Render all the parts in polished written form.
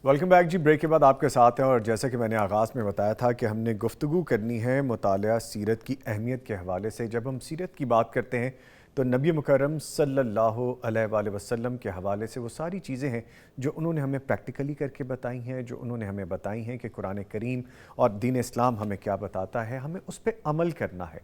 Welcome back جی. Break کے بعد آپ کے ساتھ ہیں، اور جیسا کہ میں نے آغاز میں بتایا تھا کہ ہم نے گفتگو کرنی ہے مطالعہ سیرت کی اہمیت کے حوالے سے. جب ہم سیرت کی بات کرتے ہیں تو نبی مکرم صلی اللہ علیہ وآلہ وسلم کے حوالے سے وہ ساری چیزیں ہیں جو انہوں نے ہمیں پریکٹیکلی کر کے بتائی ہیں، جو انہوں نے ہمیں بتائی ہیں کہ قرآن کریم اور دین اسلام ہمیں کیا بتاتا ہے. ہمیں اس پہ عمل کرنا ہے.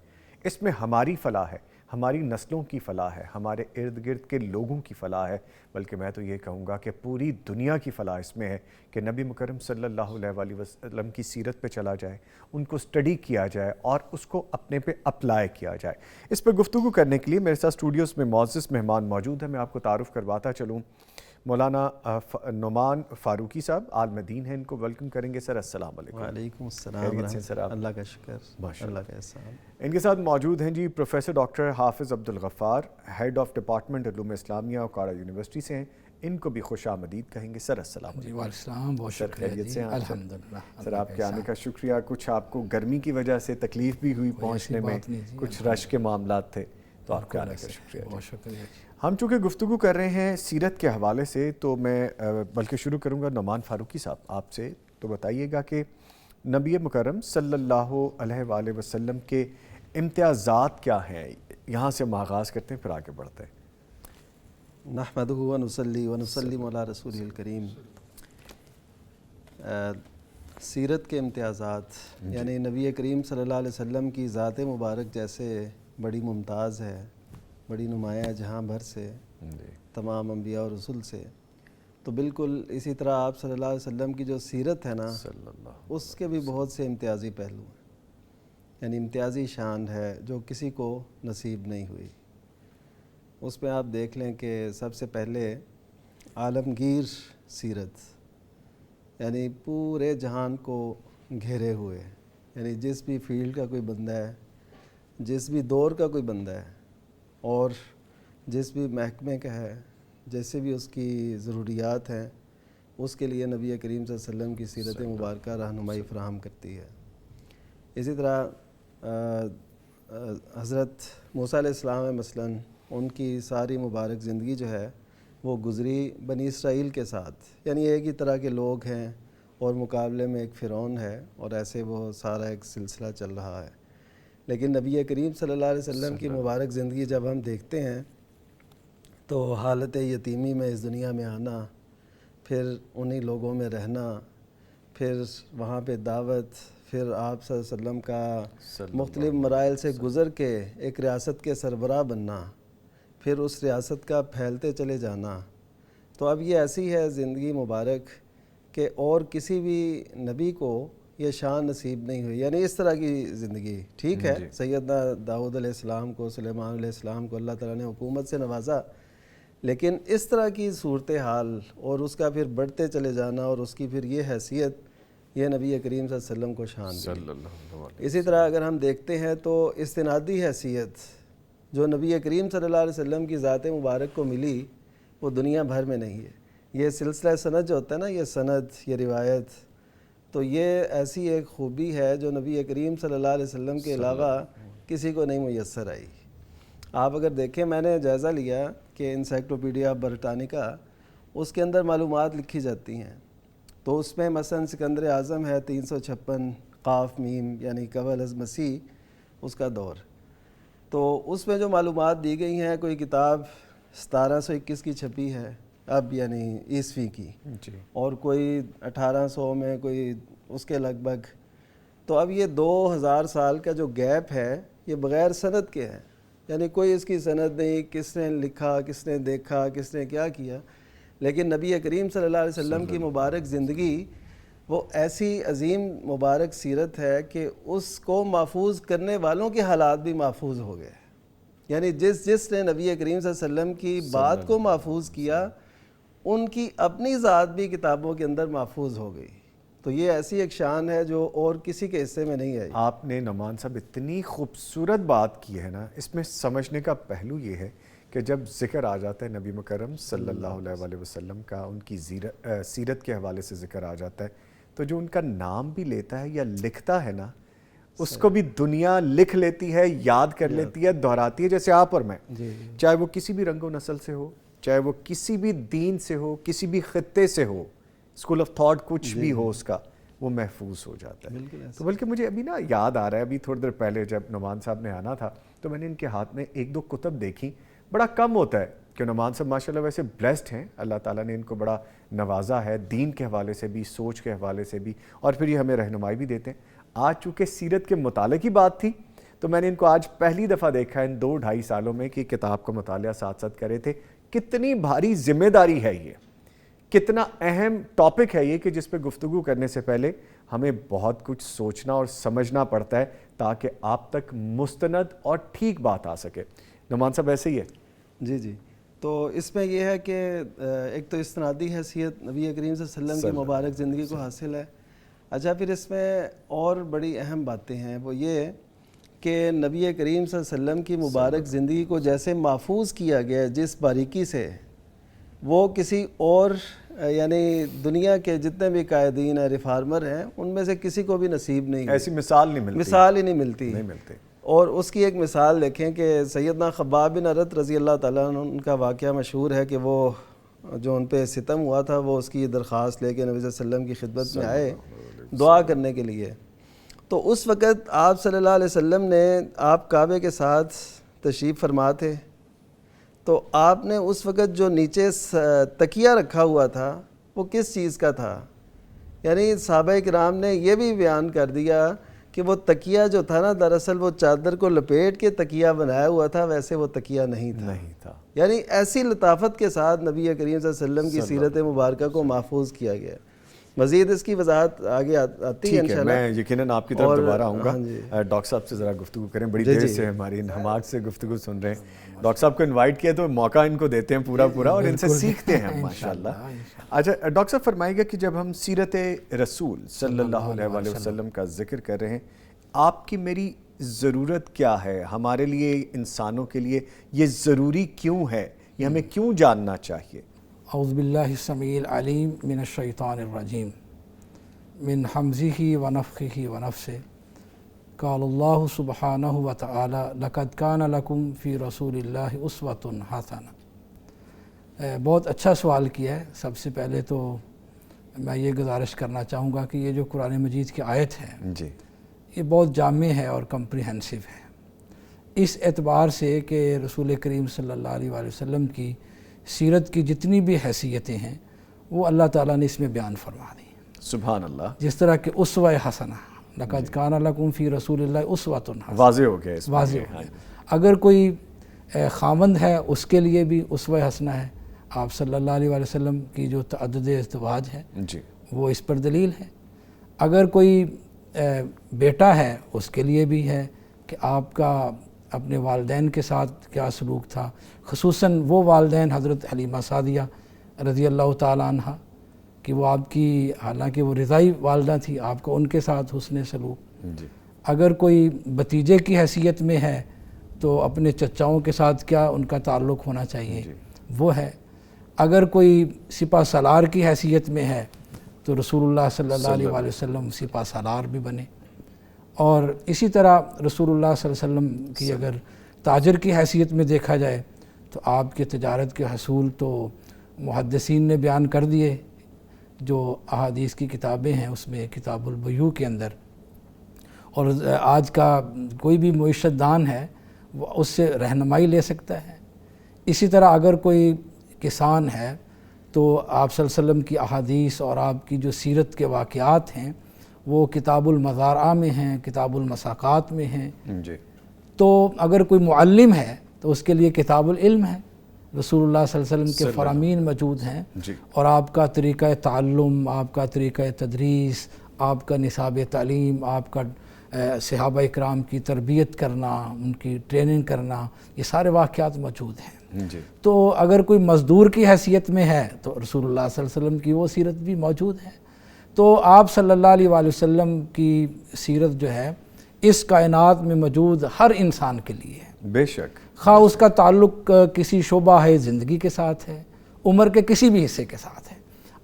اس میں ہماری فلاح ہے، ہماری نسلوں کی فلاح ہے، ہمارے ارد گرد کے لوگوں کی فلاح ہے، بلکہ میں تو یہ کہوں گا کہ پوری دنیا کی فلاح اس میں ہے کہ نبی مکرم صلی اللہ علیہ وآلہ وسلم کی سیرت پہ چلا جائے، ان کو سٹڈی کیا جائے اور اس کو اپنے پہ اپلائی کیا جائے. اس پہ گفتگو کرنے کے لیے میرے ساتھ اسٹوڈیوز میں معزز مہمان موجود ہیں. میں آپ کو تعارف کرواتا چلوں. مولانا نعمان فاروقی صاحب عالم دین ہیں، ان کو ویلکم کریں گے. سر السلام علیکم. وعلیکم السلام خیریت سے سر آپ؟ اللہ کا شکر، ماشاءاللہ. اللہ کا احسان. ان کے ساتھ موجود ہیں جی پروفیسر ڈاکٹر حافظ عبدالغفار، ہیڈ آف ڈپارٹمنٹ علوم اسلامیہ اوکاڑا یونیورسٹی سے ہیں. ان کو بھی خوش آمدید کہیں گے. سر السلام علیکم. جی وعلیکم السلام، بہت شکریہ خیریت جی. سے ہیں آپ؟ الحمدللہ. سر آپ کے آنے کا شکریہ. کچھ آپ کو گرمی کی وجہ سے تکلیف بھی ہوئی پہنچنے میں، کچھ رش کے معاملات تھے، تو آپ کے آنے کا شکریہ. بہت شکریہ. ہم چونکہ گفتگو کر رہے ہیں سیرت کے حوالے سے، تو میں بلکہ شروع کروں گا نعمان فاروقی صاحب آپ سے. تو بتائیے گا کہ نبی مکرم صلی اللہ علیہ وآلہ وسلم کے امتیازات کیا ہیں؟ یہاں سے ہم آغاز کرتے ہیں، پھر آگے بڑھتے ہیں. نحمدہ ونصلی ونسلم علی رسولہ الکریم. سیرت کے امتیازات، یعنی نبی کریم صلی اللہ علیہ وسلم کی ذات مبارک جیسے بڑی ممتاز ہے، بڑی نمایاں جہاں بھر سے، تمام انبیاء اور رسول سے، تو بالکل اسی طرح آپ صلی اللہ علیہ وسلم کی جو سیرت ہے نا، اس کے بھی بہت سے امتیازی پہلو ہیں. یعنی امتیازی شان ہے جو کسی کو نصیب نہیں ہوئی. اس میں آپ دیکھ لیں کہ سب سے پہلے عالمگیر سیرت، یعنی پورے جہان کو گھیرے ہوئے، یعنی جس بھی فیلڈ کا کوئی بندہ ہے، جس بھی دور کا کوئی بندہ ہے، اور جس بھی محکمے کا ہے، جیسے بھی اس کی ضروریات ہیں، اس کے لیے نبی کریم صلی اللہ علیہ وسلم کی سیرت مبارکہ رہنمائی فراہم کرتی ہے. اسی طرح حضرت موسیٰ علیہ السلام ہے مثلاً، ان کی ساری مبارک زندگی جو ہے وہ گزری بنی اسرائیل کے ساتھ، یعنی ایک ہی طرح کے لوگ ہیں اور مقابلے میں ایک فرعون ہے، اور ایسے وہ سارا ایک سلسلہ چل رہا ہے. لیکن نبی کریم صلی اللہ علیہ وسلم کی مبارک زندگی جب ہم دیکھتے ہیں تو حالت یتیمی میں اس دنیا میں آنا، پھر انہی لوگوں میں رہنا، پھر وہاں پہ دعوت، پھر آپ صلی اللہ علیہ وسلم کا مختلف مراحل سے گزر کے ایک ریاست کے سربراہ بننا، پھر اس ریاست کا پھیلتے چلے جانا. تو اب یہ ایسی ہے زندگی مبارک کہ اور کسی بھی نبی کو یہ شان نصیب نہیں ہوئی. یعنی اس طرح کی زندگی ٹھیک ہے. سیدنا داؤد علیہ السلام کو، سلیمان علیہ السلام کو اللہ تعالیٰ نے حکومت سے نوازا، لیکن اس طرح کی صورتحال اور اس کا پھر بڑھتے چلے جانا اور اس کی پھر یہ حیثیت، یہ نبی کریم صلی اللہ علیہ وسلم کو شان دی. اسی طرح اگر ہم دیکھتے ہیں تو استنادی حیثیت جو نبی کریم صلی اللہ علیہ وسلم کی ذات مبارک کو ملی، وہ دنیا بھر میں نہیں ہے. یہ سلسلہ سند جو ہوتا ہے نا، یہ سند، یہ روایت، تو یہ ایسی ایک خوبی ہے جو نبی کریم صلی اللہ علیہ وسلم کے علاوہ کسی کو نہیں میسر آئی. آپ اگر دیکھیں، میں نے جائزہ لیا کہ انسائکلوپیڈیا برٹانیکا، اس کے اندر معلومات لکھی جاتی ہیں، تو اس میں مثلا سکندر اعظم ہے 356 قاف میم، یعنی قبل از مسیح اس کا دور. تو اس میں جو معلومات دی گئی ہیں، کوئی کتاب 1721 کی چھپی ہے اب، یعنی عیسوی کی، اور کوئی 1800 میں، کوئی اس کے لگ بھگ. تو اب یہ 2000 سال کا جو گیپ ہے، یہ بغیر سند کے ہے. یعنی کوئی اس کی سند نہیں، کس نے لکھا، کس نے دیکھا، کس نے کیا کیا. لیکن نبی کریم صلی اللہ علیہ وسلم کی مبارک زندگی وہ ایسی عظیم مبارک سیرت ہے کہ اس کو محفوظ کرنے والوں کے حالات بھی محفوظ ہو گئے. یعنی جس نے نبی کریم صلی اللہ علیہ وسلم کی بات کو محفوظ کیا، ان کی اپنی ذات بھی کتابوں کے اندر محفوظ ہو گئی. تو یہ ایسی ایک شان ہے جو اور کسی کے حصے میں نہیں آئی. آپ نے نعمان صاحب اتنی خوبصورت بات کی ہے نا، اس میں سمجھنے کا پہلو یہ ہے کہ جب ذکر آ جاتا ہے نبی مکرم صلی اللہ علیہ وآلہ وسلم کا، ان کی سیرت کے حوالے سے ذکر آ جاتا ہے، تو جو ان کا نام بھی لیتا ہے یا لکھتا ہے نا، اس کو بھی دنیا لکھ لیتی ہے، یاد کر لیتی ہے، دہراتی ہے. جیسے آپ اور میں، چاہے وہ کسی بھی رنگ و نسل سے ہو، چاہے وہ کسی بھی دین سے ہو، کسی بھی خطے سے ہو، اسکول آف تھاٹ کچھ بھی ہو اس کا وہ محفوظ ہو جاتا ہے. بالکل تو بلکہ مجھے ابھی نا یاد آ رہا ہے، ابھی تھوڑی دیر پہلے جب نعمان صاحب نے آنا تھا تو میں نے ان کے ہاتھ میں ایک دو کتب دیکھی. بڑا کم ہوتا ہے کہ نعمان صاحب ماشاءاللہ ویسے بلیسڈ ہیں، اللہ تعالیٰ نے ان کو بڑا نوازا ہے دین کے حوالے سے بھی، سوچ کے حوالے سے بھی، اور پھر یہ ہمیں رہنمائی بھی دیتے ہیں. آج چونکہ سیرت کے مطالعے کی بات تھی تو میں نے ان کو آج پہلی دفعہ دیکھا ان 2-2.5 سالوں میں کہ کتاب کا مطالعہ ساتھ ساتھ کرے تھے. کتنی بھاری ذمہ داری ہے یہ، کتنا اہم ٹاپک ہے یہ کہ جس پہ گفتگو کرنے سے پہلے ہمیں بہت کچھ سوچنا اور سمجھنا پڑتا ہے تاکہ آپ تک مستند اور ٹھیک بات آ سکے. نعمان صاحب ایسے ہی ہے؟ جی جی. تو اس میں یہ ہے کہ ایک تو استنادی حیثیت نبی کریم صلی اللہ علیہ وسلم کی مبارک زندگی کو حاصل ہے. اچھا پھر اس میں اور بڑی اہم باتیں ہیں، وہ یہ کہ نبی کریم صلی اللہ علیہ وسلم کی مبارک زندگی کو جیسے محفوظ کیا گیا ہے جس باریکی سے، وہ کسی اور یعنی دنیا کے جتنے بھی قائدین ہیں، ریفارمر ہیں، ان میں سے کسی کو بھی نصیب نہیں. ایسی مثال نہیں ملتی، مثال ہی نہیں ملتی. ملتی. اور اس کی ایک مثال دیکھیں کہ سیدنا خباب بن ارت رضی اللہ تعالیٰ عنہ، ان کا واقعہ مشہور ہے کہ وہ جو ان پہ ستم ہوا تھا وہ اس کی درخواست لے کے نبی صلی اللہ علیہ وسلم کی خدمت میں آئے دعا کرنے کے لیے. تو اس وقت آپ صلی اللہ علیہ وسلم نے، آپ کعبے کے ساتھ تشریف فرما تھے، تو آپ نے اس وقت جو نیچے تکیہ رکھا ہوا تھا وہ کس چیز کا تھا؟ یعنی صحابہ کرام نے یہ بھی بیان کر دیا کہ وہ تکیہ جو تھا نا، دراصل وہ چادر کو لپیٹ کے تکیہ بنایا ہوا تھا، ویسے وہ تکیہ نہیں تھا. یعنی ایسی لطافت کے ساتھ نبی کریم صلی اللہ علیہ وسلم کی سیرت مبارکہ کو محفوظ کیا گیا. مزید اس کی وضاحت آگے آتی ہے انشاءاللہ. میں یقیناً آپ کی طرف دوبارہ آؤں گا. ڈاکٹر صاحب سے ذرا گفتگو کریں، بڑی دیر سے ہماری ہمارٹ سے گفتگو سن رہے ہیں. ڈاکٹر صاحب کو انوائٹ کیا تو موقع ان کو دیتے ہیں پورا اور ان سے سیکھتے ہیں ماشاءاللہ. اچھا ڈاکٹر صاحب فرمائیے گا کہ جب ہم سیرت رسول صلی اللہ علیہ وسلم کا ذکر کر رہے ہیں، آپ کی میری ضرورت کیا ہے؟ ہمارے لیے انسانوں کے لیے یہ ضروری کیوں ہے؟ یہ ہمیں کیوں جاننا چاہیے؟ اعوذ باللہ السمیع العلیم من الشیطان الرجیم من حمزہ ونفخہ ونفثہ. قال اللہ سبحانہ وتعالی لقد کان لکم فی رسول اللہ اسوۃ حسنہ. بہت اچھا سوال کیا ہے. سب سے پہلے تو میں یہ گزارش کرنا چاہوں گا کہ یہ جو قرآن مجید کی آیت ہے جی، یہ بہت جامع ہے اور کمپریہنسو ہے، اس اعتبار سے کہ رسول کریم صلی اللہ علیہ وآلہ وسلم کی سیرت کی جتنی بھی حیثیتیں ہیں وہ اللہ تعالیٰ نے اس میں بیان فرما دی. سبحان اللہ. جس طرح کہ اسوہ حسنہ، لقد کان لکم فی رسول اللہ اسوۃ حسنہ، واضح ہو گیا اس واضح ہو گیا. اگر کوئی خاوند ہے اس کے لیے بھی اسوہ حسنہ ہے. آپ صلی اللہ علیہ وآلہ وسلم کی جو تعدد ازدواج ہے جی، وہ اس پر دلیل ہے. اگر کوئی بیٹا ہے اس کے لیے بھی ہے کہ آپ کا اپنے والدین کے ساتھ کیا سلوک تھا، خصوصاً وہ والدین حضرت حلیمہ سعدیہ رضی اللہ تعالیٰ عنہ کہ وہ آپ کی، حالانکہ وہ رضائی والدہ تھی، آپ کو ان کے ساتھ حسن سلوک. جی. اگر کوئی بھتیجے کی حیثیت میں ہے تو اپنے چچاؤں کے ساتھ کیا ان کا تعلق ہونا چاہیے وہ ہے. اگر کوئی سپہ سالار کی حیثیت میں ہے تو رسول اللہ صلی اللہ علیہ وآلہ وسلم سپہ سالار بھی بنے. اور اسی طرح رسول اللہ صلی اللہ علیہ وسلم کی اگر تاجر کی حیثیت میں دیکھا جائے تو آپ کے تجارت کے حصول تو محدثین نے بیان کر دیے. جو احادیث کی کتابیں ہیں اس میں کتاب البیوع کے اندر، اور آج کا کوئی بھی معیشت دان ہے وہ اس سے رہنمائی لے سکتا ہے. اسی طرح اگر کوئی کسان ہے تو آپ صلی اللہ علیہ وسلم کی احادیث اور آپ کی جو سیرت کے واقعات ہیں وہ کتاب المزارع میں ہیں، کتاب المساقات میں ہیں. جی. تو اگر کوئی معلم ہے تو اس کے لیے کتاب العلم ہے، رسول اللہ صلی اللہ علیہ وسلم کے فرامین موجود ہیں. جی. اور آپ کا طریقہ تعلم، آپ کا طریقہ تدریس، آپ کا نصاب تعلیم، آپ کا صحابہ اکرام کی تربیت کرنا، ان کی ٹریننگ کرنا، یہ سارے واقعات موجود ہیں. جی. تو اگر کوئی مزدور کی حیثیت میں ہے تو رسول اللہ صلی اللہ علیہ وسلم کی وہ سیرت بھی موجود ہے. تو آپ صلی اللہ علیہ وآلہ وسلم کی سیرت جو ہے اس کائنات میں موجود ہر انسان کے لیے ہے، بے شک، خواہ اس کا تعلق کسی شعبہ ہے زندگی کے ساتھ ہے، عمر کے کسی بھی حصے کے ساتھ ہے.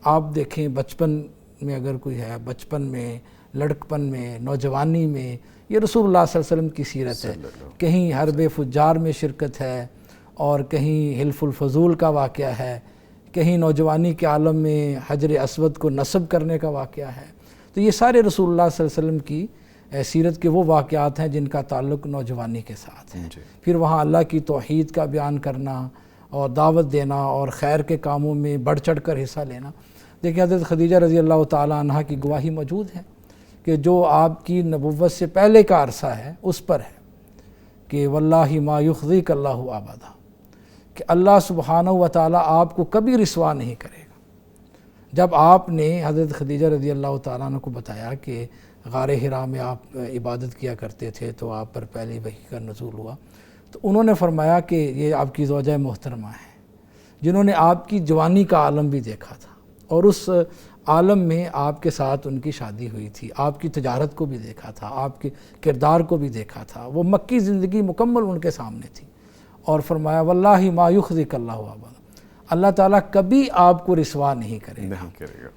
آپ دیکھیں بچپن میں اگر کوئی ہے، بچپن میں، لڑکپن میں، نوجوانی میں، یہ رسول اللہ صلی اللہ علیہ وسلم کی سیرت ہے. کہیں حرب فجار میں شرکت ہے، اور کہیں حلف الفضول کا واقعہ ہے، کہیں نوجوانی کے عالم میں حجر اسود کو نصب کرنے کا واقعہ ہے. تو یہ سارے رسول اللہ صلی اللہ علیہ وسلم کی سیرت کے وہ واقعات ہیں جن کا تعلق نوجوانی کے ساتھ ہے. پھر وہاں اللہ کی توحید کا بیان کرنا اور دعوت دینا اور خیر کے کاموں میں بڑھ چڑھ کر حصہ لینا. دیکھیں حضرت خدیجہ رضی اللہ تعالیٰ عنہ کی گواہی موجود ہے کہ جو آپ کی نبوت سے پہلے کا عرصہ ہے اس پر ہے کہ واللہ ما یخزیک اللہ ابدا، کہ اللہ سبحانہ و تعالیٰ آپ کو کبھی رسوا نہیں کرے گا. جب آپ نے حضرت خدیجہ رضی اللہ تعالیٰ عنہ کو بتایا کہ غار حرا میں آپ عبادت کیا کرتے تھے تو آپ پر پہلی وحی کا نزول ہوا، تو انہوں نے فرمایا کہ یہ آپ کی زوجہ محترمہ ہے جنہوں نے آپ کی جوانی کا عالم بھی دیکھا تھا اور اس عالم میں آپ کے ساتھ ان کی شادی ہوئی تھی، آپ کی تجارت کو بھی دیکھا تھا، آپ کے کردار کو بھی دیکھا تھا. وہ مکی زندگی مکمل ان کے سامنے تھی اور فرمایا واللہ ما یخزیک اللہ ابدا، اللہ تعالیٰ کبھی آپ کو رسوا نہیں کرے گا.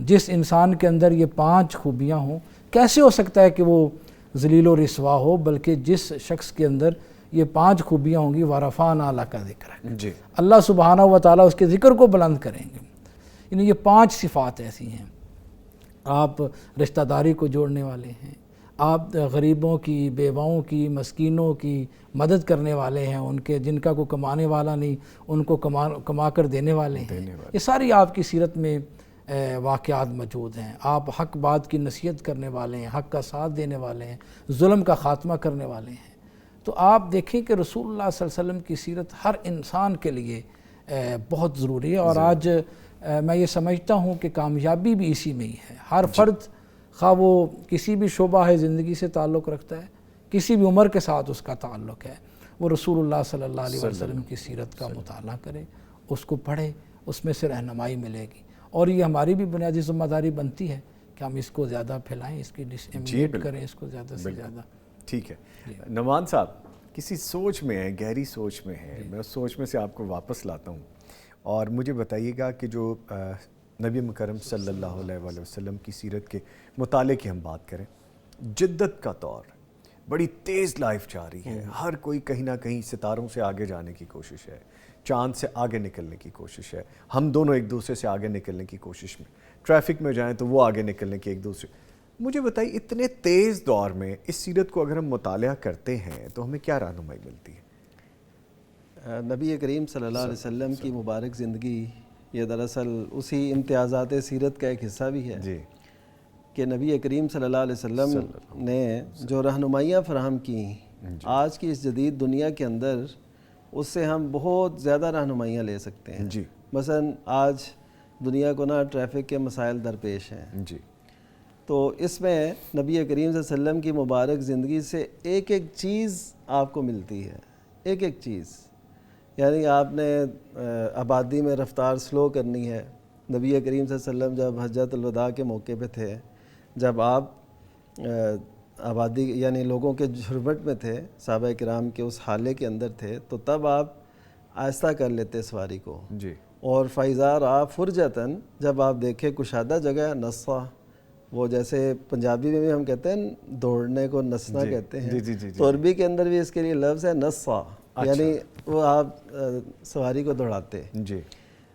جس انسان کے اندر یہ 5 خوبیاں ہوں، کیسے ہو سکتا ہے کہ وہ ذلیل و رسوا ہو، بلکہ جس شخص کے اندر یہ 5 خوبیاں ہوں گی وَرَفَعْنَا لَكَ ذِكْرَكَ، اللہ سبحانہ و تعالیٰ اس کے ذکر کو بلند کریں گے. یعنی یہ 5 صفات ایسی ہیں. آپ رشتہ داری کو جوڑنے والے ہیں، آپ غریبوں کی، بیواؤں کی، مسکینوں کی مدد کرنے والے ہیں، ان کے جن کا کوئی کمانے والا نہیں ان کو کما کر دینے والے ہیں. یہ ساری آپ کی سیرت میں واقعات موجود ہیں. آپ حق بات کی نصیحت کرنے والے ہیں، حق کا ساتھ دینے والے ہیں، ظلم کا خاتمہ کرنے والے ہیں. تو آپ دیکھیں کہ رسول اللہ صلی اللہ علیہ وسلم کی سیرت ہر انسان کے لیے بہت ضروری ہے. اور آج میں یہ سمجھتا ہوں کہ کامیابی بھی اسی میں ہی ہے. ہر فرد خواہ وہ کسی بھی شعبہ زندگی سے تعلق رکھتا ہے، کسی بھی عمر کے ساتھ اس کا تعلق ہے، وہ رسول اللہ صلی اللہ علیہ وسلم کی سیرت کا مطالعہ کرے، اس کو پڑھے، اس میں سے رہنمائی ملے گی. اور یہ ہماری بھی بنیادی ذمہ داری بنتی ہے کہ ہم اس کو زیادہ پھیلائیں، اس کی ڈسیمینیٹ کریں اس کو زیادہ سے زیادہ. ٹھیک ہے. نعمان صاحب کسی سوچ میں ہیں، گہری سوچ میں ہیں، میں اس سوچ میں سے آپ کو واپس لاتا ہوں اور مجھے بتائیے گا کہ جو نبی مکرم صلی اللہ علیہ وآلہ وسلم کی سیرت کے مطالعے کی ہم بات کریں، جدت کا دور، بڑی تیز لائف جا رہی ہے، ہر کوئی کہیں نہ کہیں ستاروں سے آگے جانے کی کوشش ہے، چاند سے آگے نکلنے کی کوشش ہے، ہم دونوں ایک دوسرے سے آگے نکلنے کی کوشش میں، ٹریفک میں جائیں تو وہ آگے نکلنے کی ایک دوسرے. مجھے بتائیے اتنے تیز دور میں اس سیرت کو اگر ہم مطالعہ کرتے ہیں تو ہمیں کیا رہنمائی ملتی ہے؟ نبی کریم صلی اللہ علیہ وسلم کی مبارک زندگی یہ دراصل اسی امتیازات سیرت کا ایک حصہ بھی ہے جی کہ نبی کریم صلی اللہ علیہ وسلم نے جو رہنمائیاں فراہم کی آج کی اس جدید دنیا کے اندر، اس سے ہم بہت زیادہ رہنمائیاں لے سکتے ہیں. جی مثلا آج دنیا کو ٹریفک کے مسائل درپیش ہیں. جی تو اس میں نبی کریم صلی اللہ علیہ وسلم کی مبارک زندگی سے ایک ایک چیز آپ کو ملتی ہے، ایک ایک چیز. یعنی آپ نے آبادی میں رفتار سلو کرنی ہے. نبی کریم صلی اللہ علیہ وسلم جب حجۃ الوداع کے موقع پہ تھے، جب آپ آبادی یعنی لوگوں کے جھرمٹ میں تھے، صحابہ کرام کے اس حالے کے اندر تھے، تو تب آپ آہستہ کر لیتے سواری کو. جی اور فیضا آپ فرجتاً، جب آپ دیکھیں کشادہ جگہ نصا، وہ جیسے پنجابی میں بھی ہم کہتے ہیں دوڑنے کو نسنا کہتے ہیں، تو عربی کے اندر بھی اس کے لیے لفظ ہے نصا، یعنی وہ آپ سواری کو دوڑاتے. جی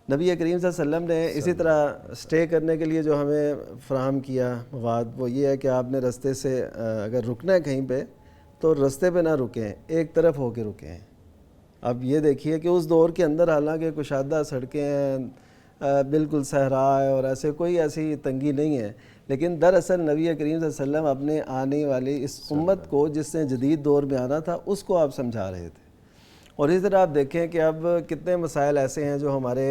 نبی کریم صلی اللہ علیہ وسلم نے اسی طرح سٹے کرنے کے لیے جو ہمیں فراہم کیا مواد، وہ یہ ہے کہ آپ نے رستے سے اگر رکنا ہے کہیں پہ تو رستے پہ نہ رکیں، ایک طرف ہو کے رکیں. اب یہ دیکھیے کہ اس دور کے اندر حالانکہ کشادہ سڑکیں ہیں، بالکل صحرا ہے اور کوئی ایسی تنگی نہیں ہے، لیکن دراصل نبی کریم صلی اللہ علیہ وسلم اپنے آنے والی اس امت کو جس نے جدید دور میں آنا تھا اس کو آپ سمجھا رہے تھے. اور اسی طرح آپ دیکھیں کہ اب کتنے مسائل ایسے ہیں جو ہمارے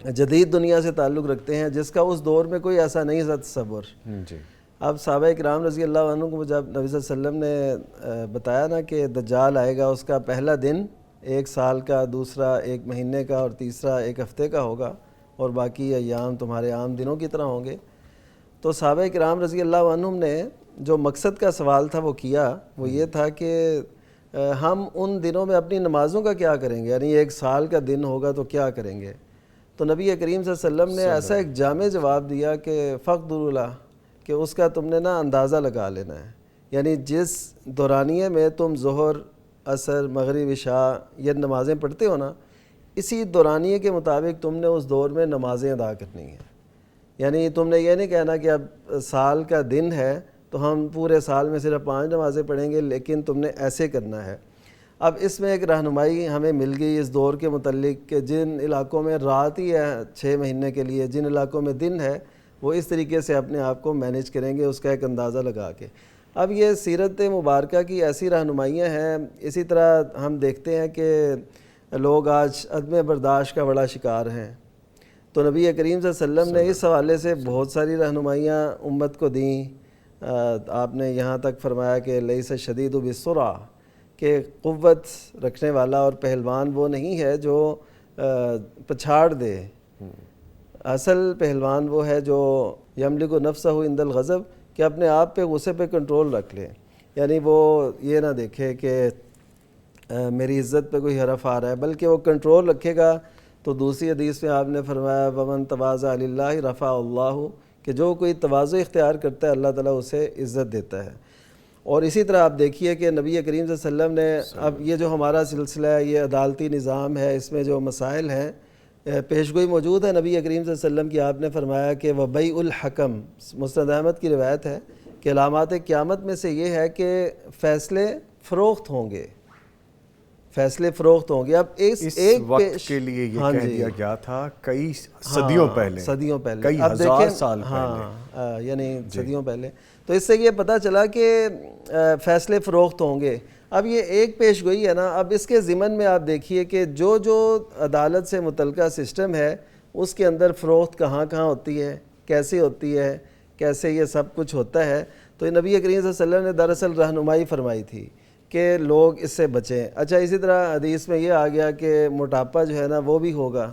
جدید دنیا سے تعلق رکھتے ہیں جس کا اس دور میں کوئی ایسا نہیں تھا تصور. جی اب صحابہ کرام رضی اللہ عنہ کو جب نبی صلی اللہ علیہ وسلم نے بتایا نا کہ دجال آئے گا، اس کا پہلا دن 1 سال کا، دوسرا 1 مہینے کا اور تیسرا 1 ہفتے کا ہوگا اور باقی ایام تمہارے عام دنوں کی طرح ہوں گے، تو صحابہ کرام رضی اللہ عنہم نے جو مقصد کا سوال تھا وہ کیا، وہ یہ تھا کہ ہم ان دنوں میں اپنی نمازوں کا کیا کریں گے، یعنی 1 سال کا دن ہوگا تو کیا کریں گے. تو نبی کریم صلی اللہ علیہ وسلم نے ایسا ایک جامع جواب دیا کہ فقدروا لہ، کہ اس کا تم نے اندازہ لگا لینا ہے. یعنی جس دورانیے میں تم ظہر، عصر، مغرب، عشاء یہ نمازیں پڑھتے ہو نا، اسی دورانیے کے مطابق تم نے اس دور میں نمازیں ادا کرنی ہیں. یعنی تم نے یہ نہیں کہنا کہ اب سال کا دن ہے تو ہم پورے سال میں صرف 5 نمازیں پڑھیں گے، لیکن تم نے ایسے کرنا ہے. اب اس میں ایک رہنمائی ہمیں مل گئی اس دور کے متعلق کہ جن علاقوں میں رات ہی ہے 6 مہینے کے لیے، جن علاقوں میں دن ہے وہ اس طریقے سے اپنے آپ کو مینیج کریں گے، اس کا ایک اندازہ لگا کے. اب یہ سیرت مبارکہ کی ایسی رہنمائیاں ہیں. اسی طرح ہم دیکھتے ہیں کہ لوگ آج عدم برداشت کا بڑا شکار ہیں، تو نبی کریم صلی اللہ علیہ وسلم نے اس حوالے سے بہت ساری رہنمائیاں امت کو دیں. آپ نے یہاں تک فرمایا کہ لیس الشدید بالسرعہ، کہ قوت رکھنے والا اور پہلوان وہ نہیں ہے جو پچھاڑ دے. اصل پہلوان وہ ہے جو یملک نفسہ عند الغضب، کہ اپنے آپ پہ غصے پہ کنٹرول رکھ لے. یعنی وہ یہ نہ دیکھے کہ میری عزت پہ کوئی حرف آ رہا ہے، بلکہ وہ کنٹرول رکھے گا. تو دوسری حدیث میں آپ نے فرمایا ومن تواضع للہ رفع اللہ، کہ جو کوئی تواضع اختیار کرتا ہے اللہ تعالیٰ اسے عزت دیتا ہے. اور اسی طرح آپ دیکھیے کہ نبی کریم صلی اللہ علیہ وسلم نے اب یہ جو ہمارا سلسلہ ہے، یہ عدالتی نظام ہے، اس میں جو مسائل ہیں پیشگوئی موجود ہے نبی کریم صلی اللہ علیہ وسلم کی. آپ نے فرمایا کہ وبیع الحکم، مسند احمد کی روایت ہے کہ علامات قیامت میں سے یہ ہے کہ فیصلے فروخت ہوں گے، فیصلے فروخت ہوں گے. اب ایک وقت کے لیے یہ کہہ دیا گیا تھا کئی صدیوں پہلے، کئی ہزار سال پہلے، یعنی صدیوں پہلے. تو اس سے یہ پتہ چلا کہ فیصلے فروخت ہوں گے. اب یہ ایک پیش گوئی ہے نا. اب اس کے ضمن میں آپ دیکھیے کہ جو عدالت سے متعلقہ سسٹم ہے اس کے اندر فروخت کہاں ہوتی ہے، کیسے ہوتی ہے، کیسے یہ سب کچھ ہوتا ہے. تو نبی کریم صلی اللہ علیہ وسلم نے دراصل رہنمائی فرمائی تھی کہ لوگ اس سے بچیں. اچھا، اسی طرح حدیث میں یہ آ گیا کہ موٹاپا جو ہے نا وہ بھی ہوگا.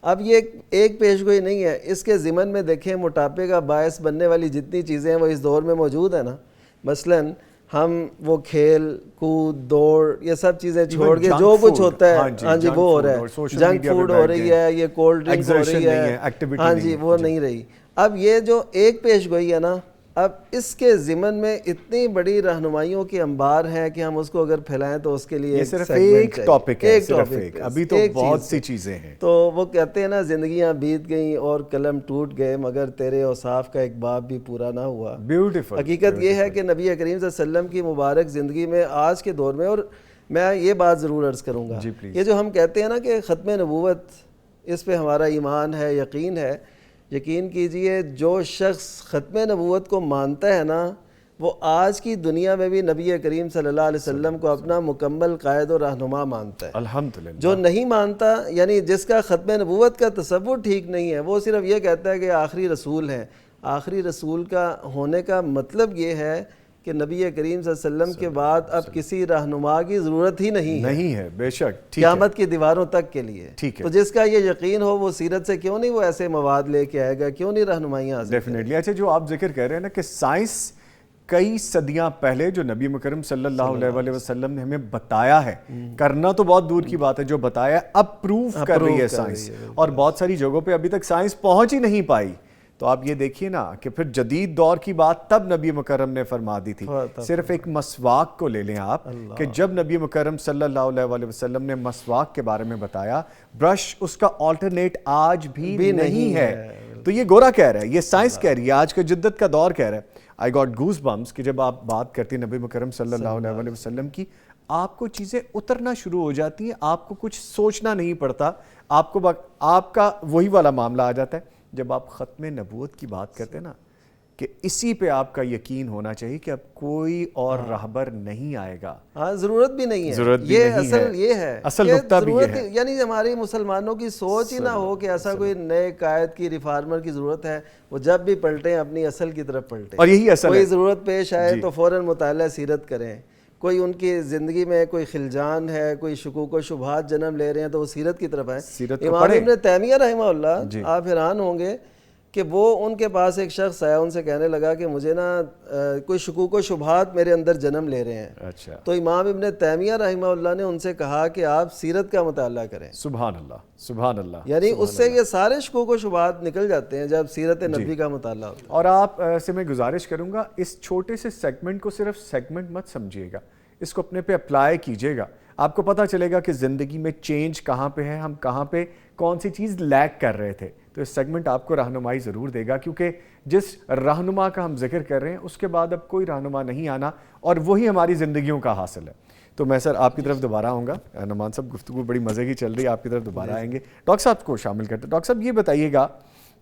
اب یہ ایک پیشگوئی نہیں ہے، اس کے ضمن میں دیکھیں موٹاپے کا باعث بننے والی جتنی چیزیں ہیں وہ اس دور میں موجود ہیں نا. مثلاً ہم وہ کھیل کود دوڑ یہ سب چیزیں چھوڑ کے جو کچھ ہوتا ہے ہاں جی وہ ہو رہا ہے، جنک فوڈ ہو رہی ہے، یہ کولڈ ڈرنک ہو رہی ہے، ہاں جی وہ نہیں رہی. اب یہ جو ایک پیش گوئی ہے نا، اب اس کے ضمن میں اتنی بڑی رہنمائیوں کی انبار ہیں کہ ہم اس کو اگر پھیلائیں تو اس کے لیے یہ صرف ایک ٹاپک ہے، صرف ایک، ابھی تو بہت سی چیزیں ہیں. تو وہ کہتے ہیں نا زندگیاں بیت گئیں اور قلم ٹوٹ گئے مگر تیرے اوصاف کا ایک باب بھی پورا نہ ہوا. بیوٹیفل. حقیقت یہ ہے کہ نبی کریم صلی اللہ علیہ وسلم کی مبارک زندگی میں آج کے دور میں، اور میں یہ بات ضرور عرض کروں گا، یہ جو ہم کہتے ہیں نا کہ ختم نبوت، اس پہ ہمارا ایمان ہے، یقین ہے. یقین کیجئے جو شخص ختم نبوت کو مانتا ہے نا، وہ آج کی دنیا میں بھی نبی کریم صلی اللہ علیہ وسلم کو اپنا مکمل قائد و رہنما مانتا ہے. الحمدللہ. جو نہیں مانتا، یعنی جس کا ختم نبوت کا تصور ٹھیک نہیں ہے، وہ صرف یہ کہتا ہے کہ آخری رسول ہیں. آخری رسول کا ہونے کا مطلب یہ ہے کہ نبی کریم صلی اللہ علیہ وسلم کے بعد اب کسی رہنما کی ضرورت ہی نہیں ہے. بے شک. قیامت کی دیواروں تک کے لیے. ٹھیک ہے. تو جس کا یہ یقین ہو وہ سیرت سے کیوں نہیں وہ ایسے مواد لے کے آئے گا، کیوں نہیں رہنمائیاں حاصل. ڈیفینیٹلی. اچھا، جو آپ ذکر کہہ رہے ہیں نا کہ سائنس کئی صدیاں پہلے جو نبی مکرم صلی اللہ علیہ وسلم نے ہمیں بتایا ہے، کرنا تو بہت دور کی بات ہے، جو بتایا اب پروف کر رہی ہے سائنس، اور بہت ساری جگہوں پہ ابھی تک سائنس پہنچ ہی نہیں پائی. تو آپ یہ دیکھیے نا کہ پھر جدید دور کی بات تب نبی مکرم نے فرما دی تھی. صرف ایک مسواک کو لے لیں آپ، کہ جب نبی مکرم صلی اللہ علیہ وسلم نے مسواک کے بارے میں بتایا، برش اس کا آلٹرنیٹ آج بھی نہیں ہے. تو یہ گورا کہہ رہا ہے، یہ سائنس کہہ رہی ہے، آج کا جدت کا دور کہہ رہا ہے. آئی گاٹ گوز بمپس کہ جب آپ بات کرتی ہیں نبی مکرم صلی اللہ علیہ وسلم کی، آپ کو چیزیں اترنا شروع ہو جاتی ہیں، آپ کو کچھ سوچنا نہیں پڑتا، آپ کا وہی والا معاملہ آ جاتا ہے. جب آپ ختم نبوت کی بات کرتے ہیں نا، کہ اسی پہ آپ کا یقین ہونا چاہیے کہ اب کوئی اور راہبر نہیں آئے گا. ہاں، ضرورت بھی نہیں ہے. ضرورت بھی نہیں ہے. یہ ہے اصل نقطہ بھی یہ ہے، یعنی ہماری مسلمانوں کی سوچ ہی نہ ہو کہ ایسا کوئی نئے قائد کی ریفارمر کی ضرورت ہے. وہ جب بھی پلٹیں اپنی اصل کی طرف پلٹیں، اور یہی اصل ہے. کوئی ضرورت پیش آئے تو فوراً مطالعہ سیرت کریں. کوئی ان کی زندگی میں کوئی خلجان ہے، کوئی شکوک و شبہات جنم لے رہے ہیں تو وہ سیرت کی طرف آئیں. امام ابن تیمیہ رحمہ اللہ، آپ حیران ہوں گے کہ وہ ان کے پاس ایک شخص آیا، ان سے کہنے لگا کہ مجھے نا کوئی شکوک و شبہات میرے اندر جنم لے رہے ہیں. اچھا. تو امام ابن تیمیہ رحمہ اللہ نے ان سے کہا کہ آپ سیرت کا مطالعہ کریں. سبحان اللہ، سبحان اللہ. یعنی اس سے یہ سارے شکوک و شبہات نکل جاتے ہیں جب سیرت نبی کا مطالعہ ہوتا ہے. اور آپ سے میں گزارش کروں گا، اس چھوٹے سے سیگمنٹ کو صرف سیگمنٹ مت سمجھیے گا، اس کو اپنے پہ اپلائی کیجیے گا. آپ کو پتہ چلے گا کہ زندگی میں چینج کہاں پہ ہے, ہم کہاں پہ کون سی چیز لیک کر رہے تھے. تو اس سیگمنٹ آپ کو رہنمائی ضرور دے گا, کیونکہ جس رہنما کا ہم ذکر کر رہے ہیں اس کے بعد اب کوئی رہنما نہیں آنا, اور وہی ہماری زندگیوں کا حاصل ہے. تو میں سر آپ کی طرف دوبارہ آؤں گا. نعمان صاحب گفتگو بڑی مزے کی چل رہی ہے, آپ کی طرف دوبارہ آئیں گے. ڈاکٹر صاحب کو شامل کرتے ہیں. ڈاکٹر صاحب یہ بتائیے گا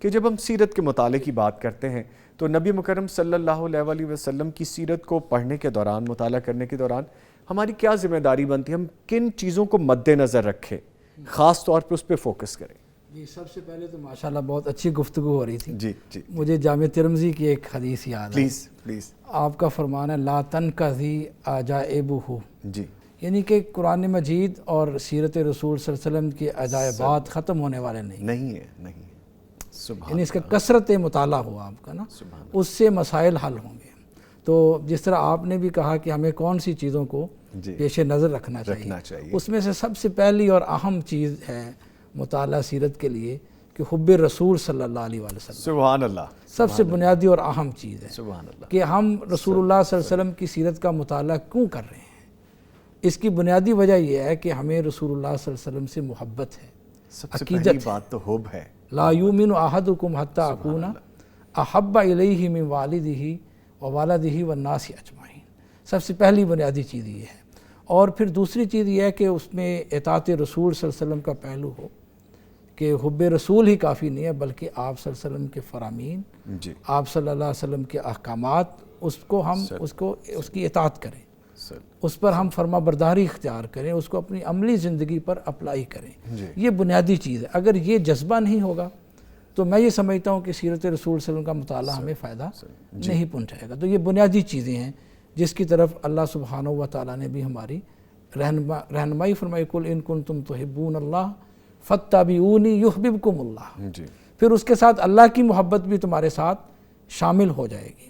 کہ جب ہم سیرت کے مطالعے کی بات کرتے ہیں تو نبی مکرم صلی اللہ علیہ وسلم کی سیرت کو پڑھنے کے دوران, مطالعہ کرنے کے دوران ہماری کیا ذمہ داری بنتی ہے, ہم کن چیزوں کو مد نظر رکھیں, خاص طور پہ اس پہ فوکس کریں؟ جی سب سے پہلے تو ماشاءاللہ بہت اچھی گفتگو ہو رہی تھی. جی جی مجھے جامع ترمذی کی ایک حدیث یاد ہے. پلیز. آپ کا فرمان ہے لا تنقضی عجائبہ, جی یعنی کہ قرآن مجید اور سیرت رسول صلی اللہ علیہ وسلم کے عجائبات ختم ہونے والے نہیں ہے. سبحان, یعنی اس کا کثرت مطالعہ ہوا آپ کا نا, اس سے مسائل حل ہوں گے. تو جس طرح آپ نے بھی کہا کہ ہمیں کون سی چیزوں کو پیش نظر رکھنا چاہیے, اس میں سے سب سے پہلی اور اہم چیز ہے مطالعہ سیرت کے لیے کہ حب رسول صلی اللہ علیہ وسلم. سبحان اللہ. سب سے بنیادی اور اہم چیز ہے سبحان اللہ کہ ہم رسول اللہ صلی اللہ علیہ وسلم کی سیرت کا مطالعہ کیوں کر رہے ہیں. اس کی بنیادی وجہ یہ ہے کہ ہمیں رسول اللہ صلی اللہ علیہ وسلم سے محبت ہے, سب سے پہلی بات تو حب ہے. لا یؤمن احدکم حتی اکون احب الیہ من والدہ ووالدہ والناس اجمعین. سب سے پہلی بنیادی چیز یہ ہے. اور پھر دوسری چیز یہ ہے کہ اس میں اطاعت رسول صلی اللہ علیہ وسلم کا پہلو ہو, کہ حب رسول ہی کافی نہیں ہے بلکہ آپ صلی اللہ علیہ وسلم کے فرامین, آپ صلی اللہ علیہ وسلم کے احکامات, اس کو ہم اس کی اطاعت کریں, اس پر ہم فرما برداری اختیار کریں, اس کو اپنی عملی زندگی پر اپلائی کریں. یہ بنیادی چیز ہے. اگر یہ جذبہ نہیں ہوگا تو میں یہ سمجھتا ہوں کہ سیرت رسول صلی اللہ علیہ وسلم کا مطالعہ ہمیں فائدہ نہیں پہنچائے گا. تو یہ بنیادی چیزیں ہیں جس کی طرف اللہ سبحانہ و تعالیٰ نے بھی ہماری رہنمائی فرمائی. قل ان کنتم تحبون اللہ فاتبعونی یحببکم اللہ. پھر اس کے ساتھ اللہ کی محبت بھی تمہارے ساتھ شامل ہو جائے گی.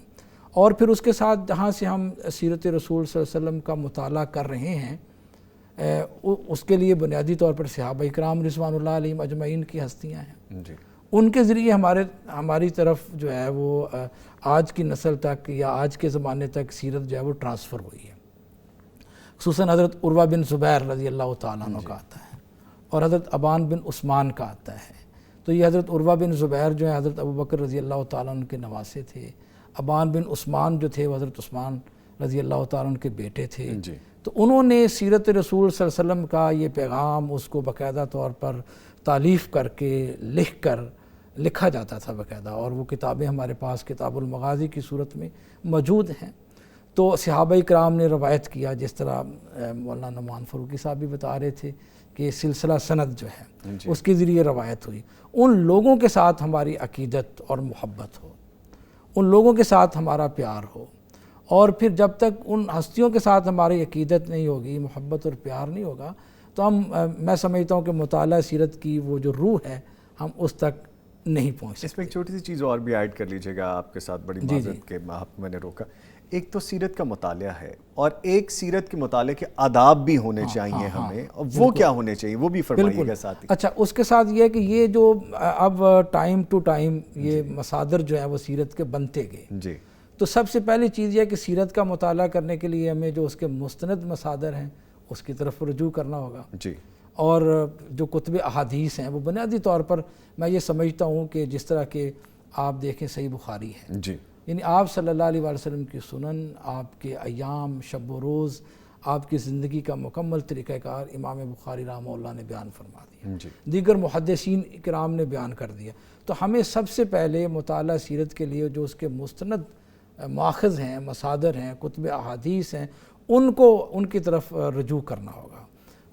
اور پھر اس کے ساتھ جہاں سے ہم سیرت رسول صلی اللہ علیہ وسلم کا مطالعہ کر رہے ہیں اس کے لیے بنیادی طور پر صحابہ اکرام رضوان اللہ علیہم اجمعین کی ہستیاں ہیں. ان کے ذریعے ہماری طرف جو ہے وہ آج کی نسل تک یا آج کے زمانے تک سیرت جو ہے وہ ٹرانسفر ہوئی ہے. خصوصاً حضرت عروہ بن زبیر رضی اللہ تعالیٰ عنہ کا آتا ہے اور حضرت ابان بن عثمان کا آتا ہے. تو یہ حضرت عروہ بن زبیر جو ہے حضرت ابوبکر رضی اللہ تعالیٰ عنہ کے نواسے تھے. ابان بن عثمان جو تھے وہ حضرت عثمان رضی اللہ تعالیٰ عنہ کے بیٹے تھے. تو انہوں نے سیرت رسول صلی اللہ علیہ وسلم کا یہ پیغام اس کو باقاعدہ طور پر تالیف کر کے لکھا جاتا تھا باقاعدہ, اور وہ کتابیں ہمارے پاس کتاب المغازی کی صورت میں موجود ہیں. تو صحابہ اکرام نے روایت کیا, جس طرح مولانا نعمان فاروقی صاحب بھی بتا رہے تھے کہ سلسلہ سند جو ہے اس کے ذریعے روایت ہوئی. ان لوگوں کے ساتھ ہماری عقیدت اور محبت ہو, ان لوگوں کے ساتھ ہمارا پیار ہو, اور پھر جب تک ان ہستیوں کے ساتھ ہماری عقیدت نہیں ہوگی, محبت اور پیار نہیں ہوگا, تو میں سمجھتا ہوں کہ مطالعہ سیرت کی وہ جو روح ہے ہم اس تک نہیں پہنچ سکتے. اس میں ایک چھوٹی سی چیز اور بھی ایڈ کر لیجیے گا آپ کے ساتھ, بڑی معذرت کے آپ میں نے روکا. ایک تو سیرت کا مطالعہ ہے, اور ایک سیرت کے مطالعے کے آداب بھی ہونے چاہیے ہمیں, اور وہ کیا ہونے چاہیے وہ بھی فرمائیے گا ساتھ ہی. اچھا, اس کے ساتھ یہ ہے کہ یہ جو اب ٹائم ٹو ٹائم یہ مصادر جو ہے وہ سیرت کے بنتے گئے. جی. تو سب سے پہلی چیز یہ ہے کہ سیرت کا مطالعہ کرنے کے لیے ہمیں جو اس کے مستند مصادر ہیں اس کی طرف رجوع کرنا ہوگا. جی. اور جو کتب احادیث ہیں وہ بنیادی طور پر میں یہ سمجھتا ہوں کہ جس طرح کہ آپ دیکھیں صحیح بخاری ہے, جی, یعنی آپ صلی اللہ علیہ وسلم کی سنن, آپ کے ایام, شب و روز, آپ کی زندگی کا مکمل طریقہ کار امام بخاری رحمہ اللہ نے بیان فرما دیا, جی. دیگر محدثین کرام نے بیان کر دیا. تو ہمیں سب سے پہلے مطالعہ سیرت کے لیے جو اس کے مستند ماخذ ہیں, مصادر ہیں, کتب احادیث ہیں, ان کی طرف رجوع کرنا ہوگا.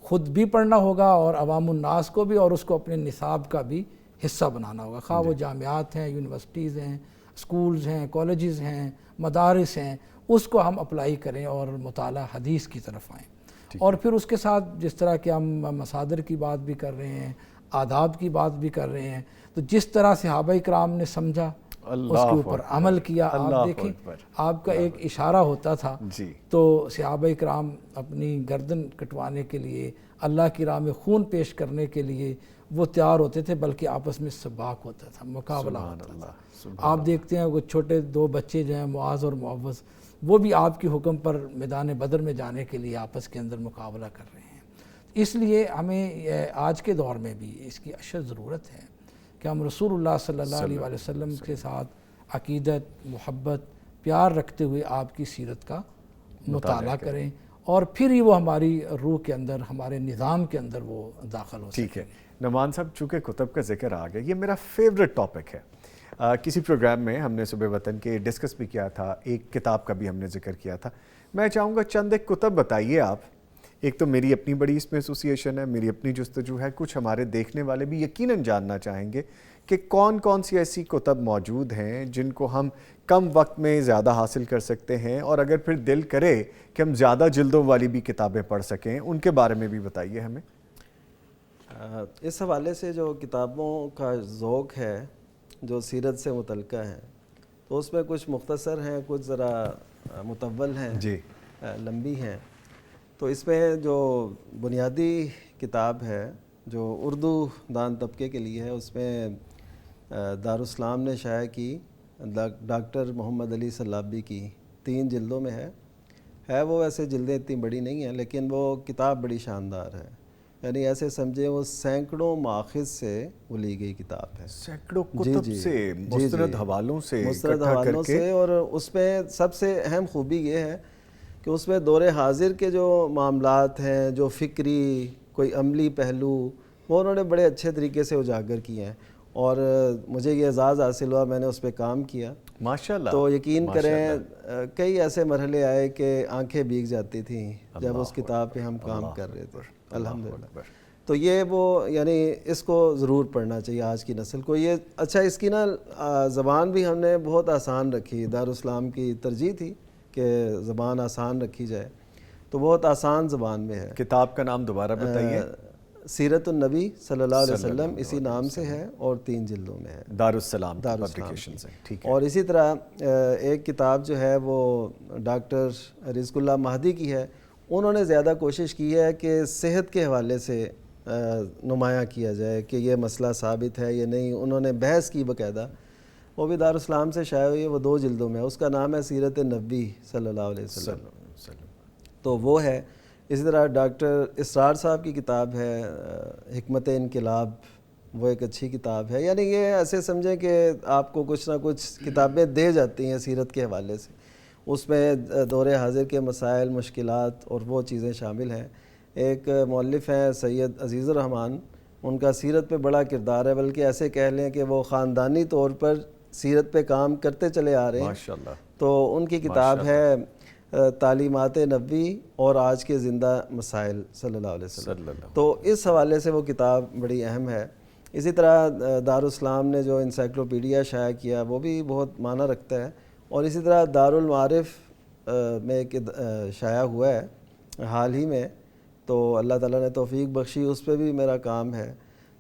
خود بھی پڑھنا ہوگا اور عوام الناس کو بھی, اور اس کو اپنے نصاب کا بھی حصہ بنانا ہوگا. خواہ وہ جامعات ہیں, یونیورسٹیز ہیں, سکولز ہیں, کالجز ہیں, مدارس ہیں, اس کو ہم اپلائی کریں اور مطالعہ حدیث کی طرف آئیں. اور پھر اس کے ساتھ جس طرح کہ ہم مصادر کی بات بھی کر رہے ہیں, آداب کی بات بھی کر رہے ہیں, تو جس طرح صحابہ کرام نے سمجھا اس کے اوپر عمل کیا. آپ دیکھیں, آپ کا ایک اشارہ ہوتا تھا تو صحابہ کرام اپنی گردن کٹوانے کے لیے, اللہ کی راہ میں خون پیش کرنے کے لیے وہ تیار ہوتے تھے, بلکہ آپس میں سباق ہوتا تھا, مقابلہ ہوتا تھا. آپ دیکھتے ہیں وہ چھوٹے دو بچے جو ہیں معاذ اور معوذ, وہ بھی آپ کی حکم پر میدان بدر میں جانے کے لیے آپس کے اندر مقابلہ کر رہے ہیں. اس لیے ہمیں آج کے دور میں بھی اس کی اشد ضرورت ہے کہ ہم رسول اللہ صلی اللہ علیہ وآلہ وسلم کے ساتھ عقیدت، محبت، پیار رکھتے ہوئے آپ کی سیرت کا مطالعہ کریں، اور پھر ہی وہ ہماری روح کے اندر، ہمارے نظام کے اندر وہ داخل ہو سکے۔ ٹھیک ہے نعمان صاحب، چونکہ کتب کا ذکر آ گیا، یہ میرا فیوریٹ ٹاپک ہے۔ کسی پروگرام میں ہم نے صبح وطن کے ڈسکس بھی کیا تھا، ایک کتاب کا بھی ہم نے ذکر کیا تھا۔ میں چاہوں گا چند ایک کتب بتائیے آپ۔ ایک تو میری اپنی بڑی اس میں ایسوسیشن ہے، میری اپنی جستجو ہے، کچھ ہمارے دیکھنے والے بھی یقیناً جاننا چاہیں گے کہ کون کون سی ایسی کتب موجود ہیں جن کو ہم کم وقت میں زیادہ حاصل کر سکتے ہیں، اور اگر پھر دل کرے کہ ہم زیادہ جلدوں والی بھی کتابیں پڑھ سکیں، ان کے بارے میں بھی بتائیے ہمیں۔ اس حوالے سے جو کتابوں کا ذوق ہے جو سیرت سے متعلقہ ہیں، تو اس میں کچھ مختصر ہیں، کچھ ذرا مطول ہیں، جی، لمبی ہیں۔ تو اس میں جو بنیادی کتاب ہے جو اردو دان طبقے کے لیے ہے، اس میں دارالاسلام نے شائع کی، ڈاکٹر محمد علی سلابی کی 3 جلدوں میں ہے وہ ویسے جلدیں اتنی بڑی نہیں ہیں، لیکن وہ کتاب بڑی شاندار ہے، یعنی ایسے سمجھے وہ سینکڑوں ماخذ سے وہ لی گئی کتاب ہے، سینکڑوں کتب سے، مستند حوالوں سے، مستند حوالوں سے۔ اور اس میں سب سے اہم خوبی یہ ہے کہ اس میں دور حاضر کے جو معاملات ہیں، جو فکری کوئی عملی پہلو، وہ انہوں نے بڑے اچھے طریقے سے اجاگر کیے ہیں، اور مجھے یہ اعزاز حاصل ہوا، میں نے اس پہ کام کیا ماشاءاللہ۔ تو یقین کریں کئی ایسے مرحلے آئے کہ آنکھیں بھیگ جاتی تھیں جب اس کتاب پہ ہم کام کر رہے تھے، الحمدللہ۔ تو یہ وہ یعنی اس کو ضرور پڑھنا چاہیے آج کی نسل کو۔ یہ اچھا، اس کی نا زبان بھی ہم نے بہت آسان رکھی، دارالاسلام کی ترجیح تھی کہ زبان آسان رکھی جائے، تو بہت آسان زبان میں ہے۔ کتاب کا نام دوبارہ بتائیے۔ سیرت النبی صلی اللہ علیہ وسلم اسی نام سے ہے اور 3 جلدوں میں ہے، دارالسلام پبلیکیشن سے۔ ٹھیک ہے۔ اور اسی طرح ایک کتاب جو ہے وہ ڈاکٹر رزق اللہ مہدی کی ہے، انہوں نے زیادہ کوشش کی ہے کہ صحت کے حوالے سے نمایاں کیا جائے کہ یہ مسئلہ ثابت ہے یا نہیں، انہوں نے بحث کی باقاعدہ، وہ بھی دارالاسلام سے شائع ہوئی ہے، وہ 2 جلدوں میں ہے، اس کا نام ہے سیرت نبی صلی اللہ علیہ وسلم، تو وہ ہے۔ اسی طرح ڈاکٹر اسرار صاحب کی کتاب ہے حکمت انقلاب، وہ ایک اچھی کتاب ہے۔ یعنی یہ ایسے سمجھیں کہ آپ کو کچھ نہ کچھ کتابیں دے جاتی ہیں سیرت کے حوالے سے، اس میں دور حاضر کے مسائل، مشکلات اور وہ چیزیں شامل ہیں۔ ایک مؤلف ہیں سید عزیز الرحمن، ان کا سیرت پہ بڑا کردار ہے، بلکہ ایسے کہہ لیں کہ وہ خاندانی طور پر سیرت پہ کام کرتے چلے آ رہے ہیں، ماشاءاللہ۔ تو ان کی کتاب ہے تعلیمات نبوی اور آج کے زندہ مسائل صلی اللہ علیہ وسلم، تو اس حوالے سے وہ کتاب بڑی اہم ہے۔ اسی طرح دارالاسلام نے جو انسائکلوپیڈیا شائع کیا وہ بھی بہت معنی رکھتا ہے، اور اسی طرح دارالمعارف میں ایک شائع ہوا ہے حال ہی میں، تو اللہ تعالیٰ نے توفیق بخشی، اس پہ بھی میرا کام ہے،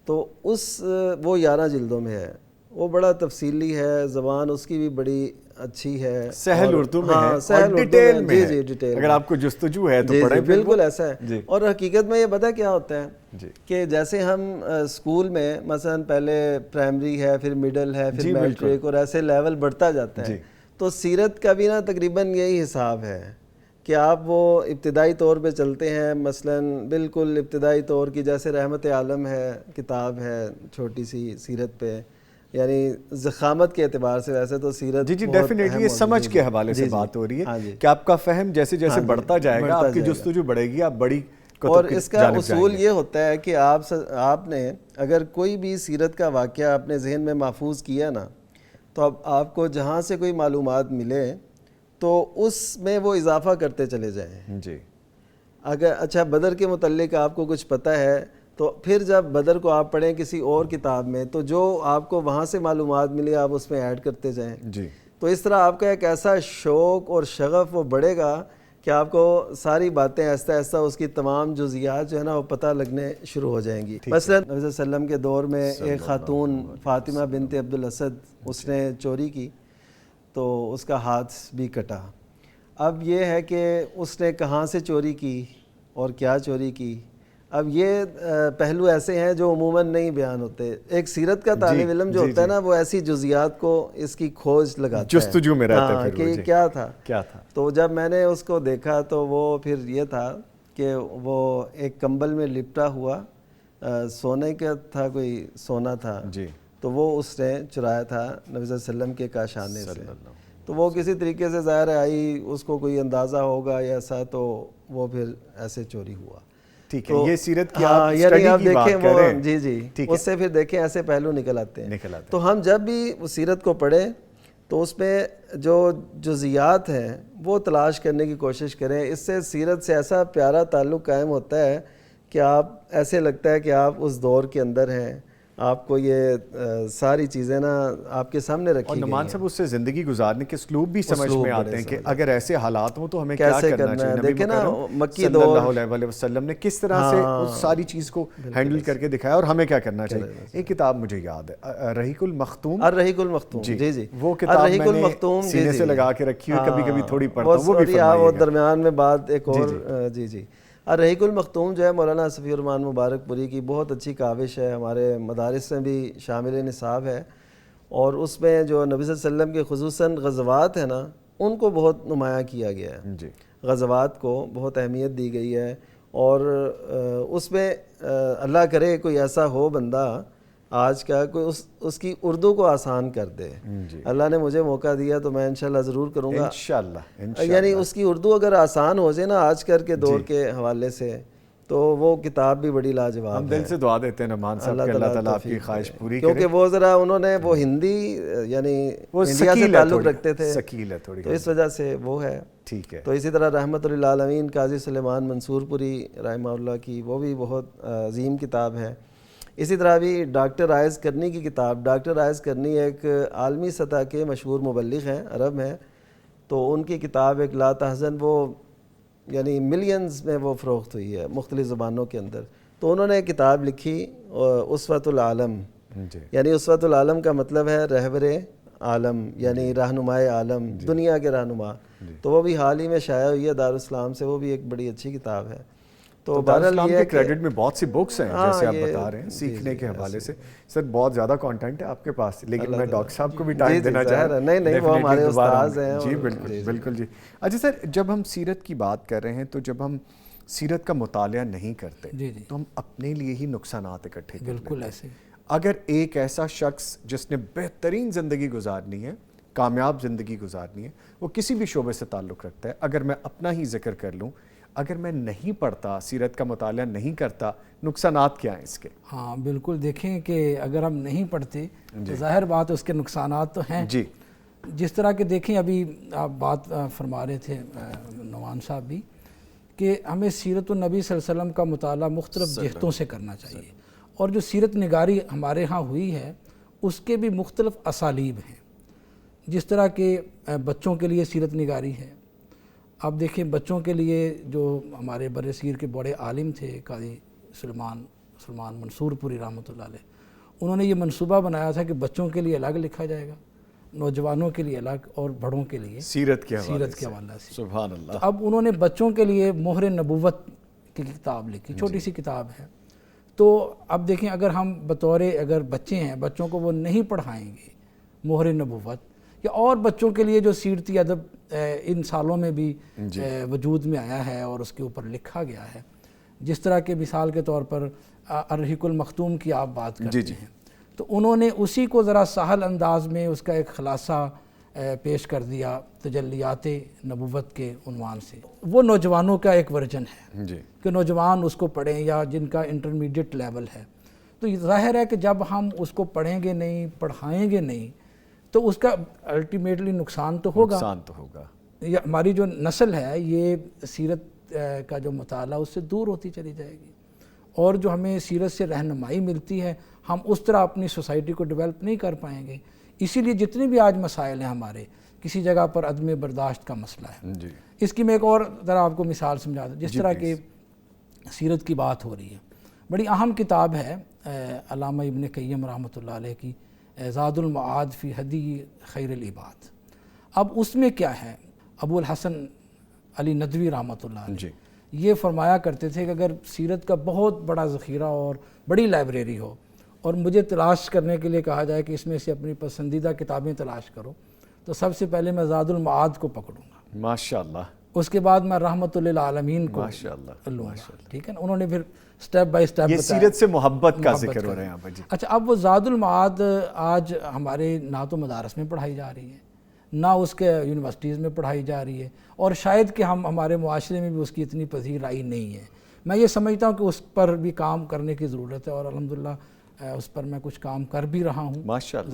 تو وہ 11 جلدوں میں ہے، وہ بڑا تفصیلی ہے، زبان اس کی بھی بڑی اچھی ہے، سہل اردو میں ہے، سہل اور ڈیٹیل میں ہے۔ جی ڈیٹیل، اگر آپ کو جستجو ہے تو جی پڑھیں، بالکل ایسا ہے۔ جی۔ اور حقیقت میں یہ پتہ کیا ہوتا ہے کہ جیسے ہم اسکول میں مثلا پہلے پرائمری ہے، پھر مڈل ہے، پھر میٹرک، اور ایسے لیول بڑھتا جاتا ہے، تو سیرت کا بھی نا تقریباً یہی حساب ہے کہ آپ وہ ابتدائی طور پہ چلتے ہیں، مثلا بالکل ابتدائی طور کی، جیسے رحمت عالم ہے، کتاب ہے چھوٹی سی سیرت پہ، یعنی ضخامت کے اعتبار سے ویسے تو سیرت جی ڈیفینیٹلی، یہ سمجھ کے حوالے سے بات ہو رہی ہے کہ آپ کا فہم جیسے جیسے بڑھتا جائے گا، آپ کی جستجو بڑھے گی، آپ بڑی اور اس کا اصول یہ ہوتا ہے کہ آپ نے اگر کوئی بھی سیرت کا واقعہ اپنے ذہن میں محفوظ کیا نا، تو اب آپ کو جہاں سے کوئی معلومات ملے تو اس میں وہ اضافہ کرتے چلے جائیں۔ جی، اگر اچھا بدر کے متعلق آپ کو کچھ پتہ ہے، تو پھر جب بدر کو آپ پڑھیں کسی اور کتاب میں، تو جو آپ کو وہاں سے معلومات ملی آپ اس میں ایڈ کرتے جائیں۔ جی، تو اس طرح آپ کا ایک ایسا شوق اور شغف وہ بڑھے گا کہ آپ کو ساری باتیں آہستہ آہستہ اس کی تمام جزیات جو ہے نا وہ پتہ لگنے شروع ہو جائیں گی۔ مثلا نبی صلی اللہ علیہ وسلم کے دور میں ایک خاتون فاطمہ بنت عبد الاسد، اس نے چوری کی تو اس کا ہاتھ بھی کٹا۔ اب یہ ہے کہ اس نے کہاں سے چوری کی اور کیا چوری کی، اب یہ پہلو ایسے ہیں جو عموماً نہیں بیان ہوتے۔ ایک سیرت کا طالب علم جو ہوتا ہے نا، وہ ایسی جزیات کو اس کی کھوج لگاتا ہے، جستجو میں رہتا ہے کہ کیا تھا۔ کیا تھا۔ تو جب میں نے اس کو دیکھا تو وہ پھر یہ تھا کہ وہ ایک کمبل میں لپٹا ہوا سونے کا تھا، کوئی سونا تھا جی، تو وہ اس نے چرایا تھا نبی صلی اللہ علیہ وسلم کے کاشانے سے. تو وہ کسی طریقے سے ظاہر آئی، اس کو کوئی اندازہ ہوگا یا ایسا، تو وہ پھر ایسے چوری ہوا. ٹھیک ہے. یہ سیرت کی ہاں، آپ یعنی اسٹڈی آپ کی بات دیکھیں کر رہے ہیں. وہ جی اس سے پھر دیکھیں ایسے پہلو نکل آتے ہیں. تو ہم جب بھی اس سیرت کو پڑھیں تو اس میں جو جزیات ہیں وہ تلاش کرنے کی کوشش کریں. اس سے سیرت سے ایسا پیارا تعلق قائم ہوتا ہے کہ آپ ایسے لگتا ہے کہ آپ اس دور کے اندر ہیں، آپ کو یہ ساری چیزیں نا آپ کے سامنے رکھی اور گئی نعمان ہیں. صاحب اس سے زندگی گزارنے کے اسلوب بھی سمجھ میں آتے ہیں کہ اگر ایسے حالات ہوں تو ہمیں کیا کیسے کرنا کرنا ہے. چاہیے. نبی دیکھیں نا مکرم مکی صلی دور، اللہ علیہ وسلم نے کس طرح سے اس ساری چیز کو ہینڈل کر کے دکھایا اور ہمیں کیا کرنا چاہیے. ایک کتاب مجھے یاد ہے، رحیق المختوم. الرحیق المختوم، جی وہ کتاب الرحیق میں نے المختوم سینے سے لگا کے رکھی ہوئی، کبھی کبھی تھوڑی پڑھتا ہوں، وہ بھی وہ فرمائیے گا. درمیان میں بات ایک اور جی الرحیق المختوم جو ہے مولانا صفی الرحمن مبارک پوری کی بہت اچھی کاوش ہے، ہمارے مدارس میں بھی شامل نصاب ہے. اور اس میں جو نبی صلی اللہ علیہ وسلم کے خصوصاً غزوات ہیں نا، ان کو بہت نمایاں کیا گیا ہے. غزوات کو بہت اہمیت دی گئی ہے. اور اس میں اللہ کرے کوئی ایسا ہو بندہ آج کا، کوئی اس کی اردو کو آسان کر دے. اللہ نے مجھے موقع دیا تو میں انشاءاللہ ضرور کروں گا انشاءاللہ. یعنی اس کی اردو اگر آسان ہو جائے نا آج کل کے دور کے حوالے سے، تو وہ کتاب بھی بڑی لاجواب ہے. ہم دل سے دعا دیتے ہیں نعمان صاحب کہ اللہ تعالیٰ آپ کی خواہش پوری کرے، کیونکہ وہ ذرا انہوں نے وہ ہندی یعنی انڈیا سے تعلق رکھتے تھے، سکیل ہے تھوڑی، تو اس وجہ سے وہ ہے. ٹھیک ہے. تو اسی طرح رحمت للعالمین قاضی سلیمان منصور پوری رحمہ اللہ کی وہ بھی بہت عظیم کتاب ہے. اسی طرح بھی ڈاکٹر آئز کرنی کی کتاب. ڈاکٹر آئز کرنی ایک عالمی سطح کے مشہور مبلغ ہیں، عرب ہیں. تو ان کی کتاب ایک لا تحزن، وہ یعنی ملینز میں وہ فروخت ہوئی ہے مختلف زبانوں کے اندر. تو انہوں نے ایک کتاب لکھی اسوۃ العالم. یعنی اسوۃ العالم کا مطلب ہے رہبر عالم، یعنی رہنمائے عالم، دنیا کے رہنما. تو وہ بھی حال ہی میں شائع ہوئی ہے دارالاسلام سے، وہ بھی ایک بڑی اچھی کتاب ہے. تو دارالاسلام کے کریڈٹ میں بہت سی بکس ہیں جیسے آپ بتا رہے ہیں سیکھنے کے حوالے سے. سر بہت زیادہ کانٹینٹ ہے آپ کے پاس، لیکن میں ڈاکٹر صاحب کو بھی ٹائم دینا چاہ رہا ہوں. نہیں وہ ہمارے استاذ ہیں. جی بالکل بالکل. جی اچھا سر، جب ہم سیرت کی بات کر رہے ہیں تو جب ہم سیرت کا مطالعہ نہیں کرتے تو ہم اپنے لیے ہی نقصانات اکٹھے کرتے ہیں. بالکل ایسے. اگر ایک ایسا شخص جس نے بہترین زندگی گزارنی ہے، کامیاب زندگی گزارنی ہے، وہ کسی بھی شعبے سے تعلق رکھتا ہے، اگر میں اپنا ہی ذکر کر لوں، اگر میں نہیں پڑھتا، سیرت کا مطالعہ نہیں کرتا، نقصانات کیا ہیں اس کے؟ ہاں بالکل. دیکھیں کہ اگر ہم نہیں پڑھتے تو ظاہر بات اس کے نقصانات تو ہیں. جی جس طرح کہ دیکھیں ابھی آپ بات فرما رہے تھے نعمان صاحب بھی، کہ ہمیں سیرت النبی صلی اللہ علیہ وسلم کا مطالعہ مختلف جہتوں سے کرنا چاہیے. اور جو سیرت نگاری ہمارے ہاں ہوئی ہے اس کے بھی مختلف اسالیب ہیں. جس طرح کہ بچوں کے لیے سیرت نگاری ہے. آپ دیکھیں بچوں کے لیے جو ہمارے برصغیر کے بڑے عالم تھے قاضی سلیمان منصور پوری رحمۃ اللہ علیہ، انہوں نے یہ منصوبہ بنایا تھا کہ بچوں کے لیے الگ لکھا جائے گا، نوجوانوں کے لیے الگ، اور بڑوں کے لیے سیرت کے حوالے سے. سبحان اللہ. اب انہوں نے بچوں کے لیے مہر نبوت کی کتاب لکھی، چھوٹی سی کتاب ہے. تو اب دیکھیں اگر ہم بطور اگر بچے ہیں، بچوں کو وہ نہیں پڑھائیں گے مہر نبوت، یا اور بچوں کے لیے جو سیرتی ادب ان سالوں میں بھی وجود میں آیا ہے اور اس کے اوپر لکھا گیا ہے، جس طرح کے مثال کے طور پر الرحیق المختوم کی آپ بات کرتے ہیں، تو انہوں نے اسی کو ذرا سہل انداز میں اس کا ایک خلاصہ پیش کر دیا تجلیات نبوت کے عنوان سے. وہ نوجوانوں کا ایک ورژن ہے کہ نوجوان اس کو پڑھیں یا جن کا انٹرمیڈیٹ لیول ہے. تو یہ ظاہر ہے کہ جب ہم اس کو پڑھیں گے نہیں، پڑھائیں گے نہیں، تو اس کا الٹیمیٹلی نقصان تو ہوگا. یہ ہماری جو نسل ہے یہ سیرت کا جو مطالعہ اس سے دور ہوتی چلی جائے گی، اور جو ہمیں سیرت سے رہنمائی ملتی ہے ہم اس طرح اپنی سوسائٹی کو ڈیولپ نہیں کر پائیں گے. اسی لیے جتنے بھی آج مسائل ہیں ہمارے، کسی جگہ پر عدم برداشت کا مسئلہ ہے. اس کی میں ایک اور ذرا آپ کو مثال سمجھا دوں. جس طرح کہ سیرت کی بات ہو رہی ہے، بڑی اہم کتاب ہے علامہ ابن قیم رحمۃ اللہ علیہ کی، زاد المعاد فی ہدی خیر العباد. اب اس میں کیا ہے، ابو الحسن علی ندوی رحمۃ اللہ علیہ یہ فرمایا کرتے تھے کہ اگر سیرت کا بہت بڑا ذخیرہ اور بڑی لائبریری ہو اور مجھے تلاش کرنے کے لیے کہا جائے کہ اس میں سے اپنی پسندیدہ کتابیں تلاش کرو، تو سب سے پہلے میں زاد المعاد کو پکڑوں گا. ماشاءاللہ. اس کے بعد میں رحمت للعالمین کو ماشاءاللہ لوں گا، ٹھیک ہے نا. انہوں نے پھر سٹیپ بائی سٹیپ یہ سیرت سے محبت کا ذکر ہو رہا ہے یہاں پر. جی اچھا، اب وہ زاد المعاد آج ہمارے نہ تو مدارس میں پڑھائی جا رہی ہے، نہ اس کے یونیورسٹیز میں پڑھائی جا رہی ہے، اور شاید کہ ہمارے معاشرے میں بھی اس کی اتنی پذیر رائی نہیں ہے. میں یہ سمجھتا ہوں کہ اس پر بھی کام کرنے کی ضرورت ہے، اور الحمدللہ اس پر میں کچھ کام کر بھی رہا ہوں. ماشاءاللہ.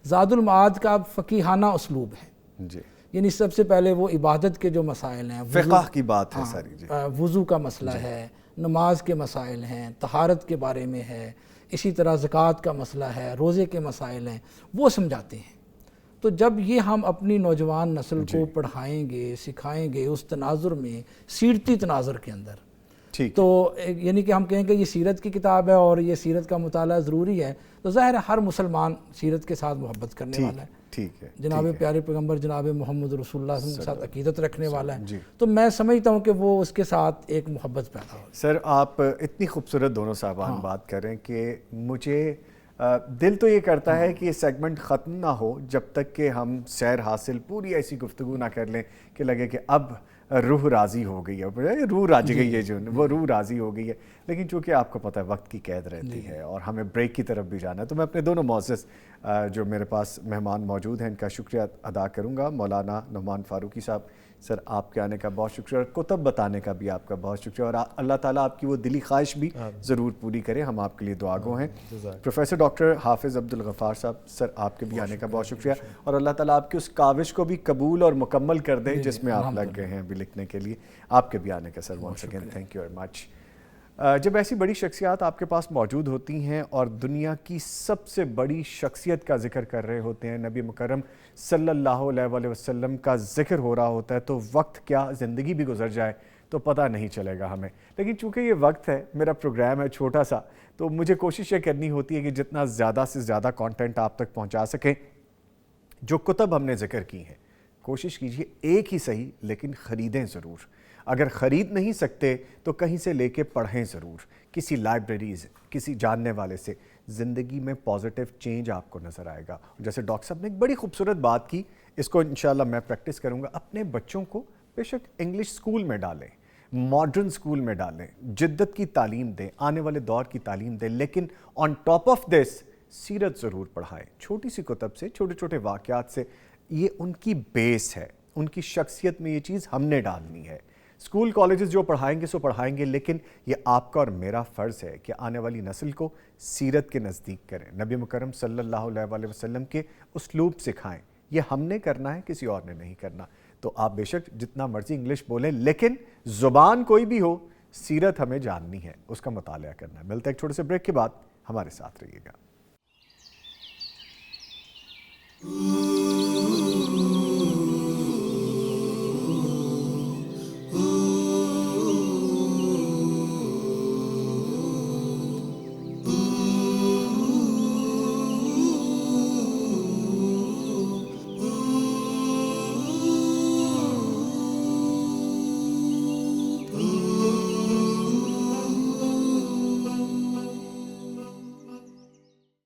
زاد المعاد کا فقیہانہ اسلوب ہے. جی یعنی سب سے پہلے وہ عبادت کے جو مسائل ہیں، فقہ کی بات ہے ساری. جی وضو کا مسئلہ ہے، نماز کے مسائل ہیں، طہارت کے بارے میں ہے، اسی طرح زکوٰۃ کا مسئلہ ہے، روزے کے مسائل ہیں، وہ سمجھاتے ہیں. تو جب یہ ہم اپنی نوجوان نسل کو پڑھائیں گے، سکھائیں گے اس تناظر میں، سیرتی تناظر کے اندر، ٹھیک. تو یعنی کہ ہم کہیں کہ یہ سیرت کی کتاب ہے اور یہ سیرت کا مطالعہ ضروری ہے، تو ظاہر ہے ہر مسلمان سیرت کے ساتھ محبت کرنے والا ہے. ٹھیک ہے. جناب پیارے پیغمبر جناب محمد رسول اللہ صلی اللہ علیہ وسلم کے ساتھ عقیدت رکھنے والا ہے. تو میں سمجھتا ہوں کہ وہ اس کے ساتھ ایک محبت پیدا ہو. سر آپ اتنی خوبصورت دونوں صاحبان بات کر رہے ہیں کہ مجھے دل تو یہ کرتا ہے کہ یہ سیگمنٹ ختم نہ ہو جب تک کہ ہم سیر حاصل پوری ایسی گفتگو نہ کر لیں کہ لگے کہ اب روح راضی ہو گئی ہے، روح راضی گئی ہے، جو وہ روح راضی ہو گئی ہے. لیکن چونکہ آپ کو پتہ ہے وقت کی قید رہتی ہے اور ہمیں بریک کی طرف بھی جانا ہے، تو میں اپنے دونوں معزز جو میرے پاس مہمان موجود ہیں ان کا شکریہ ادا کروں گا. مولانا نعمان فاروقی صاحب، سر آپ کے آنے کا بہت شکریہ، اور کتب بتانے کا بھی آپ کا بہت شکریہ، اور اللہ تعالیٰ آپ کی وہ دلی خواہش بھی ضرور پوری کرے. ہم آپ کے لیے دعا گو ہیں. پروفیسر ڈاکٹر حافظ عبدالغفار صاحب، سر آپ کے بھی آنے کا بہت شکریہ، اور اللہ تعالیٰ آپ کی اس کاوش کو بھی قبول اور مکمل کر دے جس میں آپ لگ گئے ہیں ابھی لکھنے کے لیے. آپ کے بھی آنے کا sir once again thank you very much. جب ایسی بڑی شخصیات آپ کے پاس موجود ہوتی ہیں اور دنیا کی سب سے بڑی شخصیت کا ذکر کر رہے ہوتے ہیں، نبی مکرم صلی اللہ علیہ وآلہ وسلم کا ذکر ہو رہا ہوتا ہے، تو وقت کیا زندگی بھی گزر جائے تو پتہ نہیں چلے گا ہمیں. لیکن چونکہ یہ وقت ہے، میرا پروگرام ہے چھوٹا سا، تو مجھے کوشش یہ کرنی ہوتی ہے کہ جتنا زیادہ سے زیادہ کانٹینٹ آپ تک پہنچا سکیں. جو کتب ہم نے ذکر کی ہیں کوشش کیجیے ایک ہی صحیح لیکن خریدیں ضرور. اگر خرید نہیں سکتے تو کہیں سے لے کے پڑھیں ضرور، کسی لائبریریز، کسی جاننے والے سے. زندگی میں پازیٹیو چینج آپ کو نظر آئے گا. جیسے ڈاکٹر صاحب نے ایک بڑی خوبصورت بات کی، اس کو انشاءاللہ میں پریکٹس کروں گا. اپنے بچوں کو بے شک انگلش اسکول میں ڈالیں، ماڈرن اسکول میں ڈالیں، جدت کی تعلیم دیں، آنے والے دور کی تعلیم دیں، لیکن آن ٹاپ آف دس سیرت ضرور پڑھائیں. چھوٹی سی کتب سے، چھوٹے چھوٹے واقعات سے. یہ ان کی بیس ہے، ان کی شخصیت میں یہ چیز ہم نے ڈالنی ہے. اسکول کالجز جو پڑھائیں گے سو پڑھائیں گے، لیکن یہ آپ کا اور میرا فرض ہے کہ آنے والی نسل کو سیرت کے نزدیک کریں، نبی مکرم صلی اللہ علیہ وآلہ وسلم کے اسلوب سکھائیں. یہ ہم نے کرنا ہے، کسی اور نے نہیں کرنا. تو آپ بے شک جتنا مرضی انگلش بولیں، لیکن زبان کوئی بھی ہو، سیرت ہمیں جاننی ہے، اس کا مطالعہ کرنا ہے. ملتا ہے ایک چھوٹے سے بریک کے بعد، ہمارے ساتھ رہیے گا.